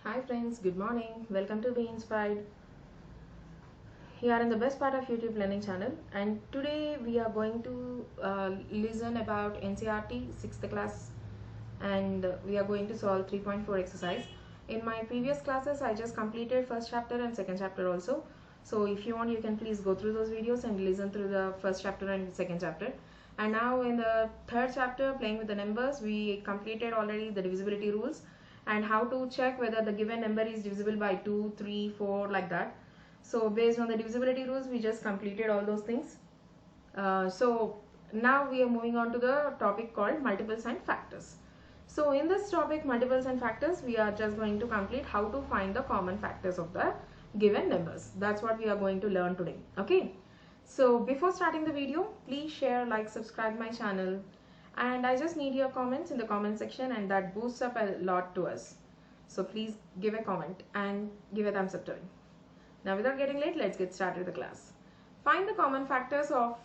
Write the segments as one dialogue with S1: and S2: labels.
S1: Hi friends, good morning. Welcome to Be Inspired. You are in the best part of YouTube learning channel, and today we are going to listen about NCERT 6th class, and we are going to solve 3.4 exercise. In my previous classes I just completed first chapter and second chapter also. So if you want, you can please go through those videos and listen through the first chapter and second chapter. And now in the third chapter, playing with the numbers, we completed already the divisibility rules and how to check whether the given number is divisible by 2, 3, 4, like that. So based on the divisibility rules, we just completed all those things. So now we are moving on to the topic called multiples and factors. So in this topic, multiples and factors, we are just going to complete how to find the common factors of the given numbers. That's what we are going to learn today. Okay. So before starting the video, please share, like, subscribe my channel, and I just need your comments in the comment section, and that boosts up a lot to us. So please give a comment and give a thumbs up to it. Now without getting late, let's get started with the class. Find the common factors of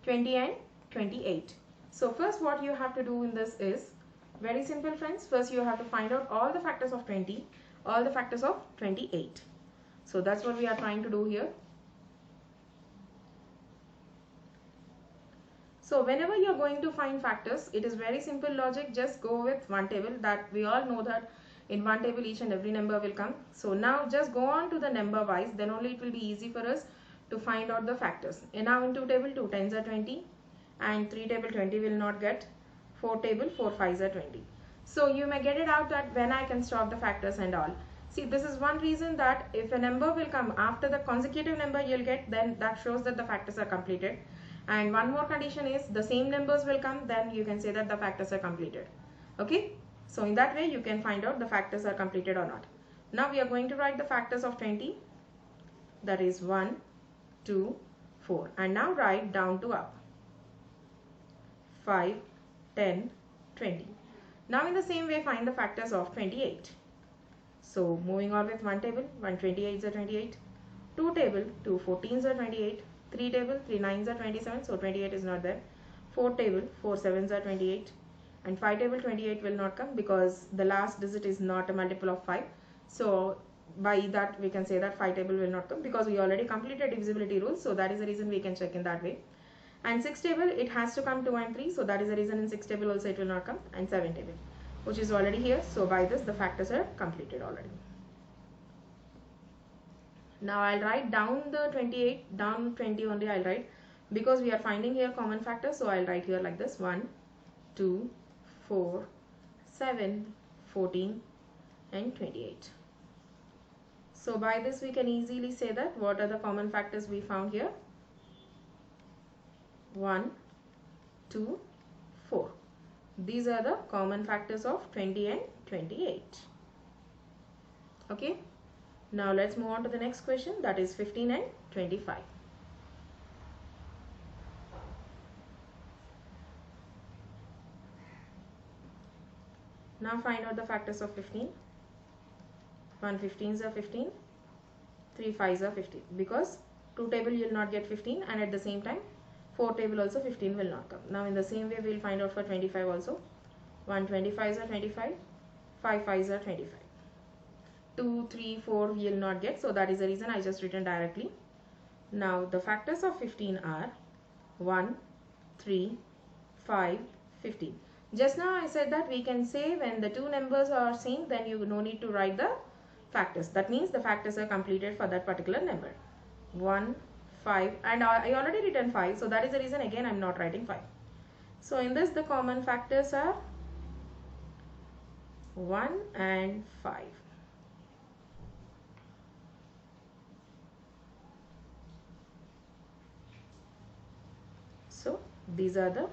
S1: 20 and 28. So first what you have to do in this is very simple, friends. First you have to find out all the factors of 20, all the factors of 28. So that's what we are trying to do here. So whenever you are going to find factors, it is very simple logic. Just go with one table, that we all know that in one table each and every number will come. So now just go on to the number wise, then only it will be easy for us to find out the factors. And now in 2 table, 2 tens are 20, and 3 table 20 will not get, 4 table 4 fives are 20. So you may get it out that when I can stop the factors and all. See, this is one reason that if a number will come after the consecutive number you'll get, then that shows that the factors are completed. And one more condition is the same numbers will come, then you can say that the factors are completed. Okay, so in that way you can find out the factors are completed or not. Now we are going to write the factors of 20, that is 1, 2, 4, and now write down to up, 5, 10, 20. Now in the same way find the factors of 28. So moving on with one table, 1 28s are 28, 2 table, 2 14s are 28, 3 table, 3 9s are 27, so 28 is not there. 4 table, 4 7s are 28, and 5 table 28 will not come because the last digit is not a multiple of 5. So by that we can say that 5 table will not come because we already completed divisibility rules, so that is the reason we can check in that way. And 6 table, it has to come 2 and 3, so that is the reason in 6 table also it will not come. And 7 table, which is already here, so by this the factors are completed already. Now I'll write down the 28, down 20 only I'll write, because we are finding here common factors. So I'll write here like this: 1, 2, 4, 7, 14 and 28. So by this we can easily say that what are the common factors we found here: 1, 2, 4. These are the common factors of 20 and 28. Okay. Now let's move on to the next question, that is 15 and 25. Now find out the factors of 15. 1 15s are 15, 3 5s are 15, because 2 table you will not get 15, and at the same time 4 table also 15 will not come. Now in the same way we will find out for 25 also. 1 25s are 25, 5 5s are 25. 2, 3, 4 you will not get, so that is the reason I just written directly. Now the factors of 15 are 1, 3, 5, 15. Just now I said that we can say when the two numbers are same, then you no need to write the factors. That means the factors are completed for that particular number. 1, 5, and I already written 5, so that is the reason again I am not writing 5. So in this the common factors are 1 and 5. So these are the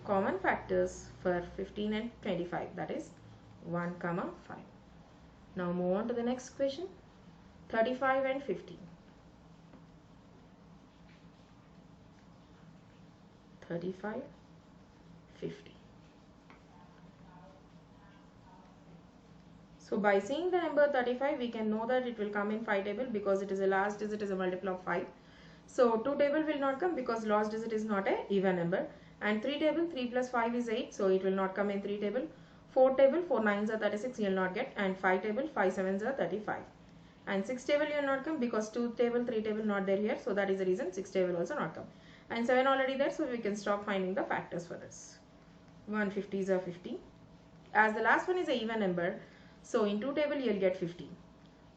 S1: common factors for 15 and 25, that is 1, 5. Now move on to the next question, 35 and 15. 35, 50. So by seeing the number 35, we can know that it will come in 5 table because it is a last digit is a multiple of 5. So 2 table will not come because last digit is not a even number. And 3 table, 3 plus 5 is 8, so it will not come in 3 table. 4 table 4 9s are 36, you will not get. And 5 table 5 7s are 35. And 6 table you will not come because 2 table 3 table not there here, so that is the reason 6 table also not come. And 7 already there, so we can stop finding the factors for this. 150s are 50. As the last one is an even number, so in 2 table you will get 50.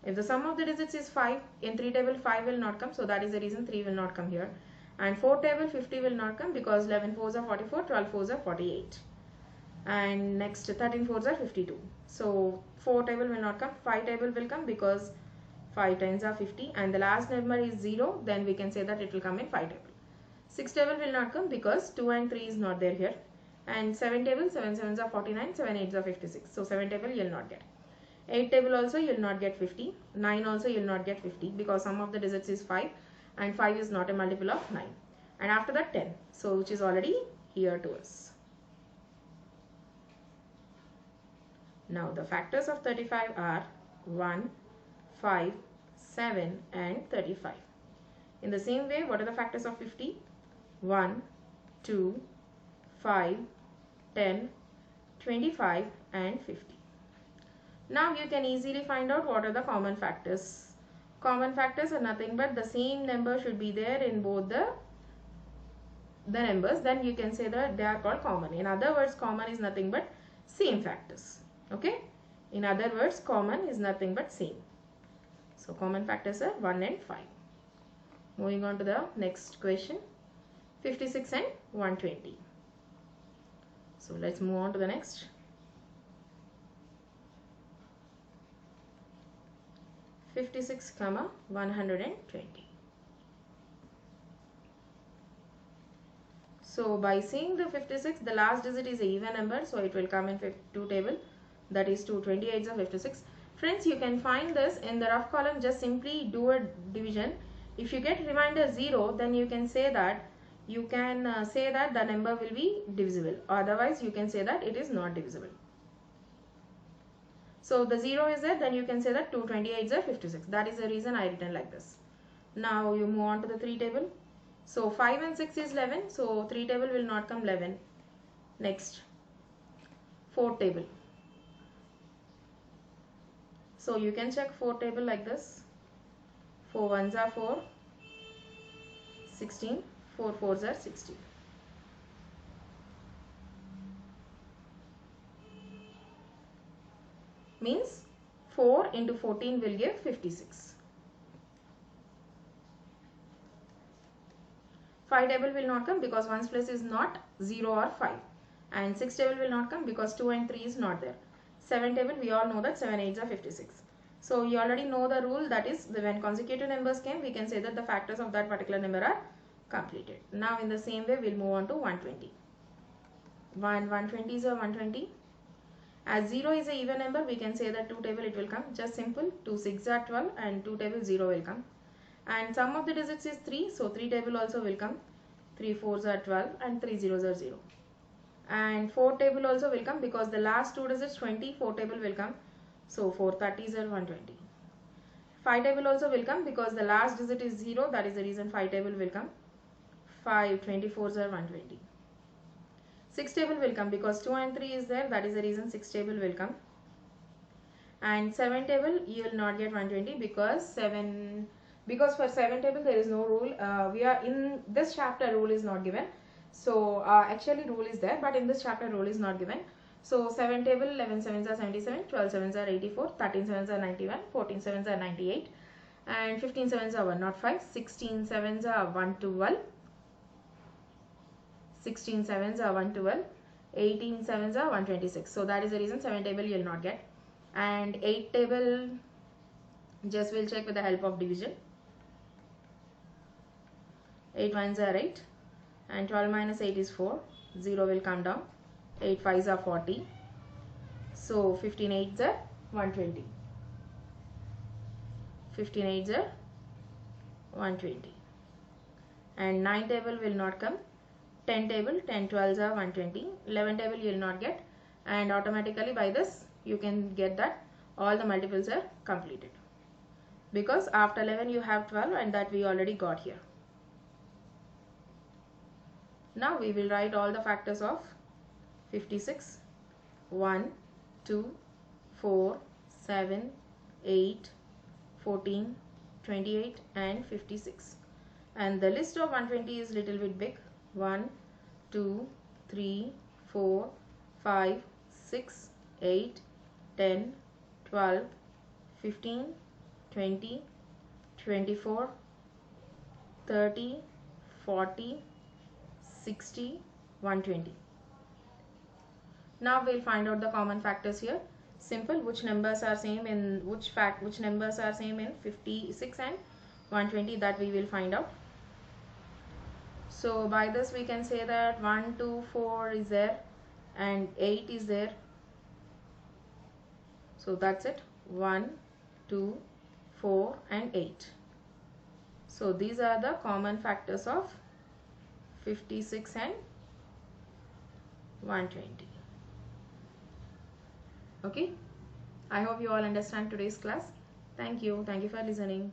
S1: If the sum of the digits is 5, in 3 table 5 will not come, so that is the reason 3 will not come here. And 4 table 50 will not come because 11 4s are 44, 12 4s are 48. And next 13 4s are 52. So 4 table will not come, 5 table will come because 5 times are 50, and the last number is 0, then we can say that it will come in 5 table. 6 table will not come because 2 and 3 is not there here. And 7 table 7 7s are 49, 7 8s are 56. So 7 table you will not get. 8 table also you will not get 50. 9 also you will not get 50 because sum of the digits is 5 and 5 is not a multiple of 9. And after that 10, so which is already here to us. Now the factors of 35 are 1, 5, 7 and 35. In the same way, what are the factors of 50? 1, 2, 5, 10, 25 and 50. Now you can easily find out what are the common factors. Common factors are nothing but the same number should be there in both the numbers, then you can say that they are called common. In other words, common is nothing but same factors. Okay? In other words, common is nothing but same. So common factors are 1 and 5. Moving on to the next question, 56 and 120. So let's move on to the next. 56, 120. So by seeing the 56, the last digit is an even number, so it will come in 2 table, that is 2 28s are 56. Friends, you can find this in the rough column, just simply do a division. If you get remainder 0, then you can say that the number will be divisible. Otherwise, you can say that it is not divisible. So the 0 is there, then you can say that 2 28s are 56. That is the reason I written like this. Now you move on to the 3 table. So 5 and 6 is 11, so 3 table will not come 11. Next, 4 table. So you can check 4 table like this. 4 1s are 4, 16, 4 4s are 16. Means 4 into 14 will give 56. 5 table will not come because 1's place is not 0 or 5. And 6 table will not come because 2 and 3 is not there. 7 table, we all know that 7 8s are 56. So you already know the rule, that is when consecutive numbers came, we can say that the factors of that particular number are completed. Now in the same way, we'll move on to 120. 120s are 120. As 0 is an even number, we can say that 2 table it will come. Just simple, 2 6 are 12 and 2 table 0 will come. And sum of the digits is 3, so 3 table also will come. 3 4s are 12 and 3 zeros are 0. And 4 table also will come because the last 2 digits 20, 4 table will come. So 4 30s are 120. 5 table also will come because the last digit is 0, that is the reason 5 table will come. 5 24s are 120. 6 table will come because 2 and 3 is there, that is the reason 6 table will come. And 7 table you will not get 120 because for 7 table there is no rule. We are in this chapter, rule is not given. So actually rule is there, but in this chapter rule is not given. So 7 table, 11 7s are 77, 12 7s are 84, 13 7s are 91, 14 7s are 98 and 15 7s are 105, 16 7s are 112, 16 7s are 112, 18 7s are 126. So that is the reason 7 table you will not get. And 8 table, just we'll check with the help of division. 8 1s are 8 and 12 minus 8 is 4, 0 will come down. 8 5s are 40, so 15 8s are 120. 15 8s are 120. And 9 table will not come. 10 table, 10 12s are 120. 11 table you will not get, and automatically by this you can get that all the multiples are completed, because after 11 you have 12 and that we already got here. Now we will write all the factors of 56, 1, 2, 4, 7, 8, 14, 28 and 56. And the list of 120 is little bit big. 1, 2, 3, 4, 5, 6, 8, 10, 12, 15, 20, 24, 30, 40, 60, 120. Now we'll find out the common factors here. Simple, which numbers are same in which numbers are same in 56 and 120, that we will find out. So by this we can say that 1, 2, 4 is there and 8 is there. So that's it. 1, 2, 4 and 8. So these are the common factors of 56 and 120. Okay. I hope you all understand today's class. Thank you. Thank you for listening.